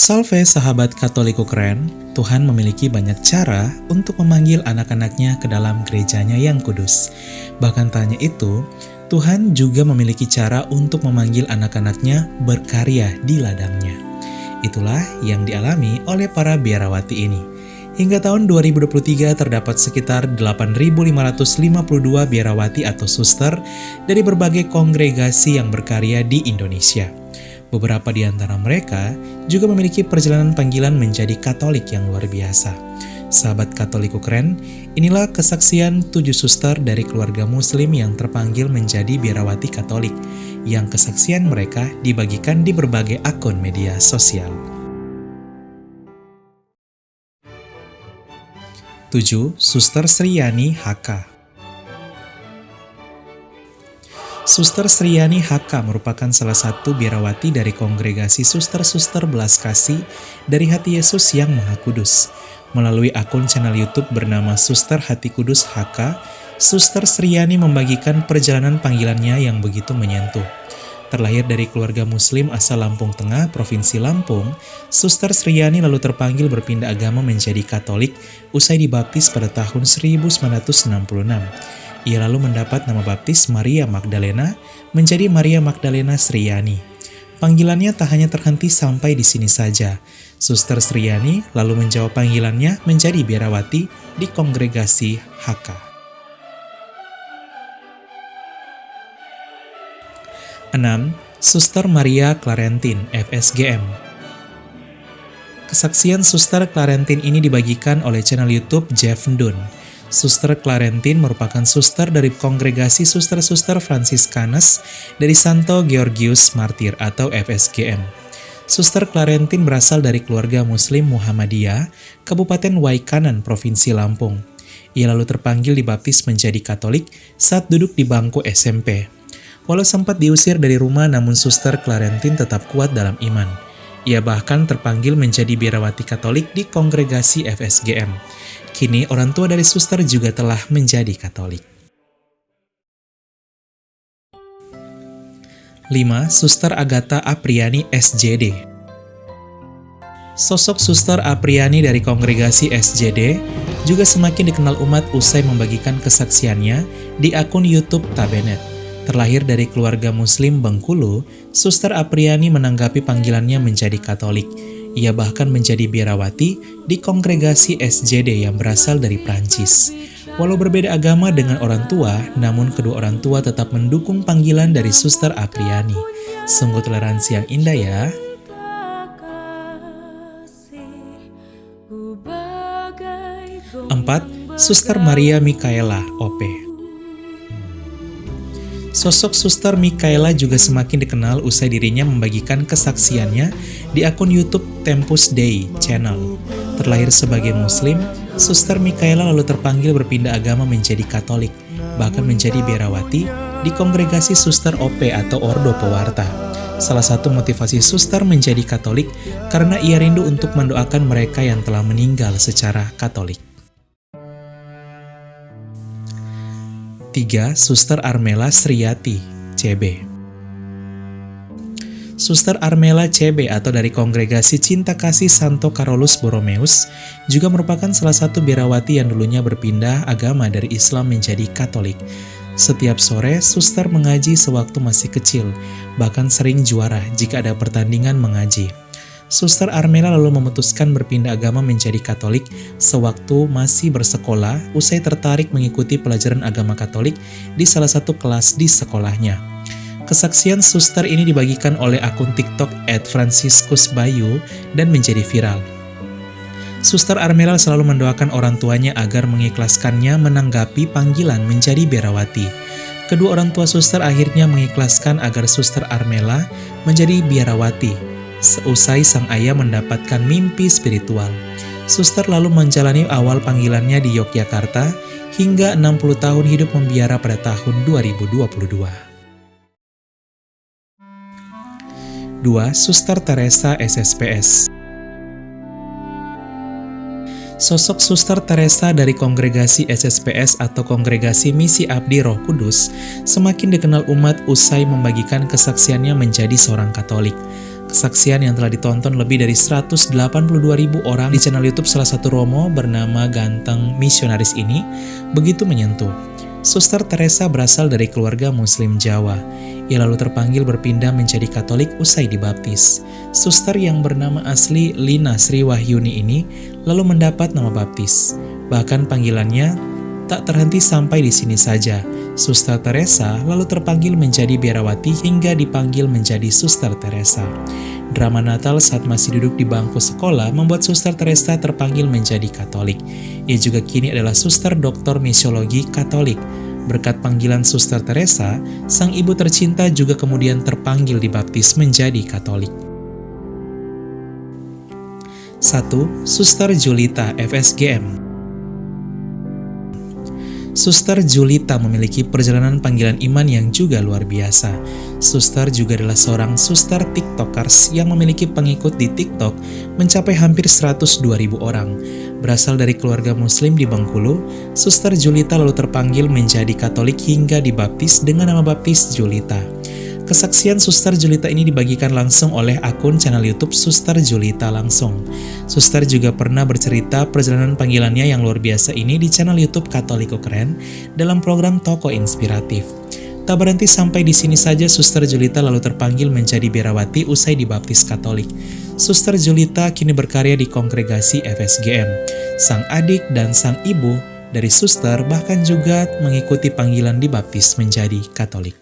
Salve sahabat Katoliku keren, Tuhan memiliki banyak cara untuk memanggil anak-anaknya ke dalam gerejanya yang kudus. Bahkan tanya itu, Tuhan juga memiliki cara untuk memanggil anak-anaknya berkarya di ladangnya. Itulah yang dialami oleh para biarawati ini. Hingga tahun 2023 terdapat sekitar 8.552 biarawati atau suster dari berbagai kongregasi yang berkarya di Indonesia. Beberapa di antara mereka juga memiliki perjalanan panggilan menjadi Katolik yang luar biasa. Sahabat Katoliku keren, inilah kesaksian 7 suster dari keluarga muslim yang terpanggil menjadi biarawati Katolik, yang kesaksian mereka dibagikan di berbagai akun media sosial. 7. Suster Sriyani HK. Suster Sriyani HK merupakan salah satu biarawati dari kongregasi suster-suster belas kasih dari Hati Yesus yang Maha Kudus. Melalui akun channel YouTube bernama Suster Hati Kudus HK, Suster Sriyani membagikan perjalanan panggilannya yang begitu menyentuh. Terlahir dari keluarga muslim asal Lampung Tengah, Provinsi Lampung, Suster Sriyani lalu terpanggil berpindah agama menjadi Katolik usai dibaptis pada tahun 1966. Ia lalu mendapat nama baptis Maria Magdalena menjadi Maria Magdalena Sriyani. Panggilannya tak hanya terhenti sampai di sini saja. Suster Sriyani lalu menjawab panggilannya menjadi biarawati di kongregasi HK. 6. Suster Maria Clarentin, FSGM. Kesaksian Suster Clarentin ini dibagikan oleh channel YouTube Jeff Ndun. Suster Clarentin merupakan suster dari kongregasi suster-suster Fransiskanes dari Santo Georgius Martir atau FSGM. Suster Clarentin berasal dari keluarga Muslim Muhammadiyah, Kabupaten Waikanan, Provinsi Lampung. Ia lalu terpanggil dibaptis menjadi Katolik saat duduk di bangku SMP. Walau sempat diusir dari rumah, namun Suster Clarentin tetap kuat dalam iman. Ia bahkan terpanggil menjadi biarawati Katolik di kongregasi FSGM. Kini orang tua dari suster juga telah menjadi Katolik. 5. Suster Agatha Apriani SJD. Sosok Suster Apriani dari kongregasi SJD juga semakin dikenal umat usai membagikan kesaksiannya di akun YouTube Tabenet. Terlahir dari keluarga muslim Bengkulu, Suster Apriani menanggapi panggilannya menjadi Katolik. Ia bahkan menjadi biarawati di kongregasi SJD yang berasal dari Prancis. Walau berbeda agama dengan orang tua, namun kedua orang tua tetap mendukung panggilan dari Suster Apriani. Sungguh toleransi yang indah ya. 4. Suster Maria Mikaela, OP. Sosok Suster Mikaela juga semakin dikenal usai dirinya membagikan kesaksiannya di akun YouTube Tempus Dei Channel. Terlahir sebagai Muslim, Suster Mikaela lalu terpanggil berpindah agama menjadi Katolik, bahkan menjadi biarawati di kongregasi Suster OP atau Ordo Pewarta. Salah satu motivasi Suster menjadi Katolik karena ia rindu untuk mendoakan mereka yang telah meninggal secara Katolik. 3. Suster Armela Sriyati, CB. Suster Armela CB atau dari kongregasi Cinta Kasih Santo Carolus Borromeus juga merupakan salah satu biarawati yang dulunya berpindah agama dari Islam menjadi Katolik. Setiap sore, suster mengaji sewaktu masih kecil, bahkan sering juara jika ada pertandingan mengaji. Suster Armela lalu memutuskan berpindah agama menjadi Katolik sewaktu masih bersekolah usai tertarik mengikuti pelajaran agama Katolik di salah satu kelas di sekolahnya. Kesaksian suster ini dibagikan oleh akun TikTok @franciscusbayu dan menjadi viral. Suster Armela selalu mendoakan orang tuanya agar mengikhlaskannya menanggapi panggilan menjadi biarawati. Kedua orang tua suster akhirnya mengikhlaskan agar Suster Armela menjadi biarawati. Seusai sang ayah mendapatkan mimpi spiritual, suster lalu menjalani awal panggilannya di Yogyakarta hingga 60 tahun hidup membiara pada tahun 2022. 2. Suster Teresa SSPS. Sosok Suster Teresa dari kongregasi SSPS atau Kongregasi Misi Abdi Roh Kudus semakin dikenal umat usai membagikan kesaksiannya menjadi seorang Katolik. Kesaksian yang telah ditonton lebih dari 182.000 orang di channel YouTube salah satu Romo bernama Ganteng Misionaris ini begitu menyentuh. Suster Teresa berasal dari keluarga Muslim Jawa. Ia lalu terpanggil berpindah menjadi Katolik usai dibaptis. Suster yang bernama asli Lina Sri Wahyuni ini lalu mendapat nama baptis. Bahkan panggilannya tak terhenti sampai di sini saja. Suster Teresa lalu terpanggil menjadi biarawati hingga dipanggil menjadi Suster Teresa. Drama Natal saat masih duduk di bangku sekolah membuat Suster Teresa terpanggil menjadi Katolik. Ia juga kini adalah Suster Doktor Misiologi Katolik. Berkat panggilan Suster Teresa, sang ibu tercinta juga kemudian terpanggil dibaptis menjadi Katolik. 1. Suster Julita FSGM. Suster Julita memiliki perjalanan panggilan iman yang juga luar biasa. Suster juga adalah seorang suster TikTokers yang memiliki pengikut di TikTok mencapai hampir 102.000 orang. Berasal dari keluarga Muslim di Bengkulu, Suster Julita lalu terpanggil menjadi Katolik hingga dibaptis dengan nama baptis Julita. Kesaksian Suster Julita ini dibagikan langsung oleh akun channel YouTube Suster Julita langsung. Suster juga pernah bercerita perjalanan panggilannya yang luar biasa ini di channel YouTube Katoliko Keren dalam program Toko Inspiratif. Tak berhenti sampai di sini saja, Suster Julita lalu terpanggil menjadi biarawati usai dibaptis Katolik. Suster Julita kini berkarya di kongregasi FSGM. Sang adik dan sang ibu dari Suster bahkan juga mengikuti panggilan dibaptis menjadi Katolik.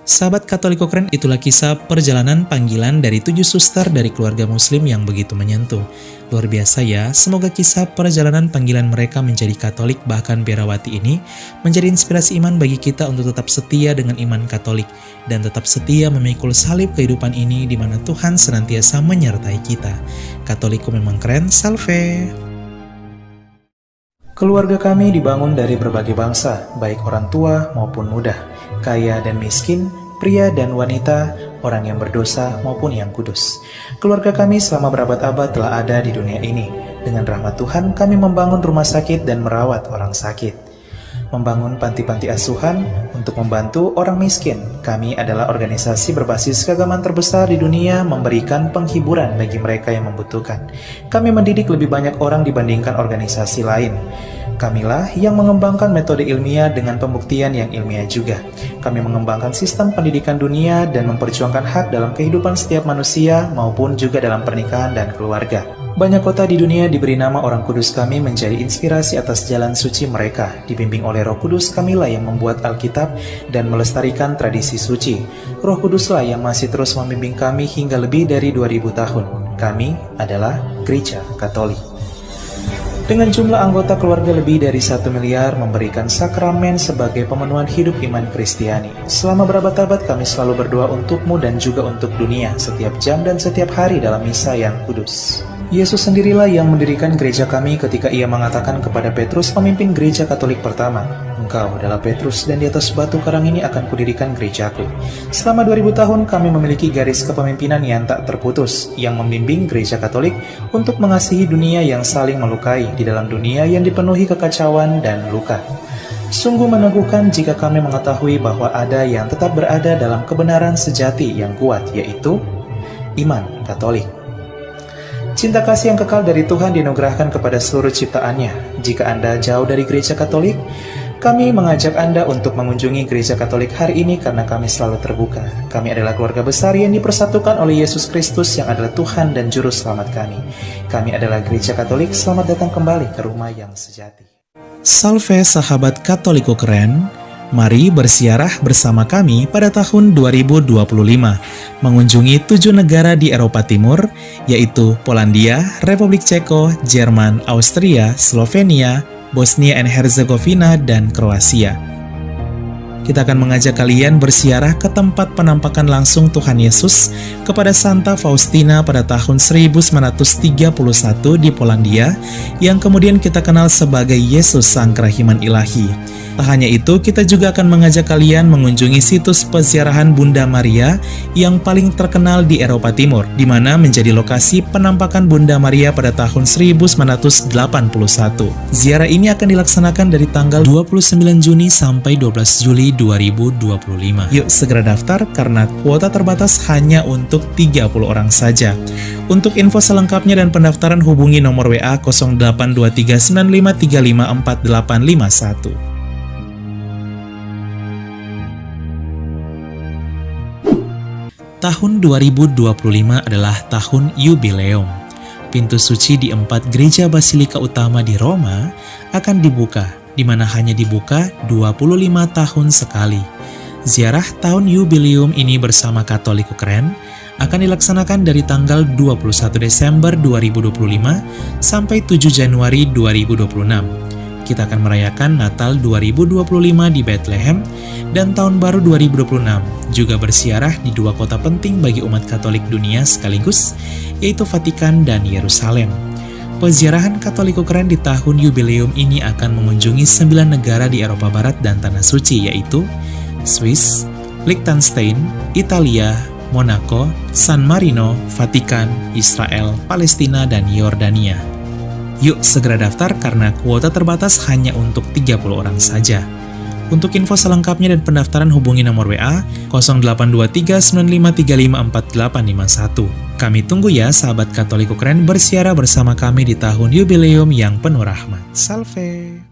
Sahabat Katoliko Keren, itulah kisah perjalanan panggilan dari 7 suster dari keluarga Muslim yang begitu menyentuh. Luar biasa ya, semoga kisah perjalanan panggilan mereka menjadi Katolik bahkan biarawati ini menjadi inspirasi iman bagi kita untuk tetap setia dengan iman Katolik dan tetap setia memikul salib kehidupan ini di mana Tuhan senantiasa menyertai kita. Katoliko memang keren, salve! Keluarga kami dibangun dari berbagai bangsa, baik orang tua maupun muda, kaya dan miskin, pria dan wanita, orang yang berdosa maupun yang kudus. Keluarga kami selama berabad-abad telah ada di dunia ini. Dengan rahmat Tuhan, kami membangun rumah sakit dan merawat orang sakit. Membangun panti-panti asuhan untuk membantu orang miskin. Kami adalah organisasi berbasis keagamaan terbesar di dunia memberikan penghiburan bagi mereka yang membutuhkan. Kami mendidik lebih banyak orang dibandingkan organisasi lain. Kamilah yang mengembangkan metode ilmiah dengan pembuktian yang ilmiah juga. Kami mengembangkan sistem pendidikan dunia dan memperjuangkan hak dalam kehidupan setiap manusia maupun juga dalam pernikahan dan keluarga. Banyak kota di dunia diberi nama orang kudus kami menjadi inspirasi atas jalan suci mereka. Dibimbing oleh Roh Kudus, kamilah yang membuat Alkitab dan melestarikan tradisi suci. Roh Kuduslah yang masih terus membimbing kami hingga lebih dari 2000 tahun. Kami adalah Gereja Katolik. Dengan jumlah anggota keluarga lebih dari 1 miliar memberikan sakramen sebagai pemenuhan hidup iman Kristiani. Selama berabad-abad kami selalu berdoa untukmu dan juga untuk dunia setiap jam dan setiap hari dalam misa yang kudus. Yesus sendirilah yang mendirikan gereja kami ketika ia mengatakan kepada Petrus, pemimpin gereja Katolik pertama, "Engkau adalah Petrus dan di atas batu karang ini akan kudirikan gerejaku." Selama 2000 tahun kami memiliki garis kepemimpinan yang tak terputus, yang membimbing gereja Katolik untuk mengasihi dunia yang saling melukai di dalam dunia yang dipenuhi kekacauan dan luka. Sungguh meneguhkan jika kami mengetahui bahwa ada yang tetap berada dalam kebenaran sejati yang kuat, yaitu iman Katolik. Cinta kasih yang kekal dari Tuhan dianugerahkan kepada seluruh ciptaannya. Jika Anda jauh dari gereja Katolik, kami mengajak Anda untuk mengunjungi gereja Katolik hari ini karena kami selalu terbuka. Kami adalah keluarga besar yang dipersatukan oleh Yesus Kristus yang adalah Tuhan dan Juru Selamat kami. Kami adalah gereja Katolik, selamat datang kembali ke rumah yang sejati. Salve sahabat Katoliko Keren. Mari bersiarah bersama kami pada tahun 2025, mengunjungi 7 negara di Eropa Timur, yaitu Polandia, Republik Ceko, Jerman, Austria, Slovenia, Bosnia and Herzegovina, dan Kroasia. Kita akan mengajak kalian bersiarah ke tempat penampakan langsung Tuhan Yesus kepada Santa Faustina pada tahun 1931 di Polandia, yang kemudian kita kenal sebagai Yesus Sang Kerahiman Ilahi. Tak hanya itu, kita juga akan mengajak kalian mengunjungi situs peziarahan Bunda Maria yang paling terkenal di Eropa Timur, di mana menjadi lokasi penampakan Bunda Maria pada tahun 1981. Ziarah ini akan dilaksanakan dari tanggal 29 Juni sampai 12 Juli 2025. Yuk segera daftar karena kuota terbatas hanya untuk 30 orang saja. Untuk info selengkapnya dan pendaftaran hubungi nomor WA 082395354851. Tahun 2025 adalah tahun yubileum. Pintu suci di 4 gereja basilika utama di Roma akan dibuka, di mana hanya dibuka 25 tahun sekali. Ziarah tahun yubileum ini bersama Katolik Ukren akan dilaksanakan dari tanggal 21 Desember 2025 sampai 7 Januari 2026. Kita akan merayakan Natal 2025 di Bethlehem dan Tahun Baru 2026, juga bersiarah di 2 kota penting bagi umat Katolik dunia sekaligus, yaitu Vatikan dan Yerusalem. Peziarahan Katolik Ukren di tahun yubileum ini akan mengunjungi 9 negara di Eropa Barat dan Tanah Suci, yaitu Swiss, Liechtenstein, Italia, Monaco, San Marino, Vatikan, Israel, Palestina, dan Yordania. Yuk segera daftar karena kuota terbatas hanya untuk 30 orang saja. Untuk info selengkapnya dan pendaftaran hubungi nomor WA 082395354851. Kami tunggu ya sahabat Katolik Ukren bersiarah bersama kami di tahun yubileum yang penuh rahmat. Salve!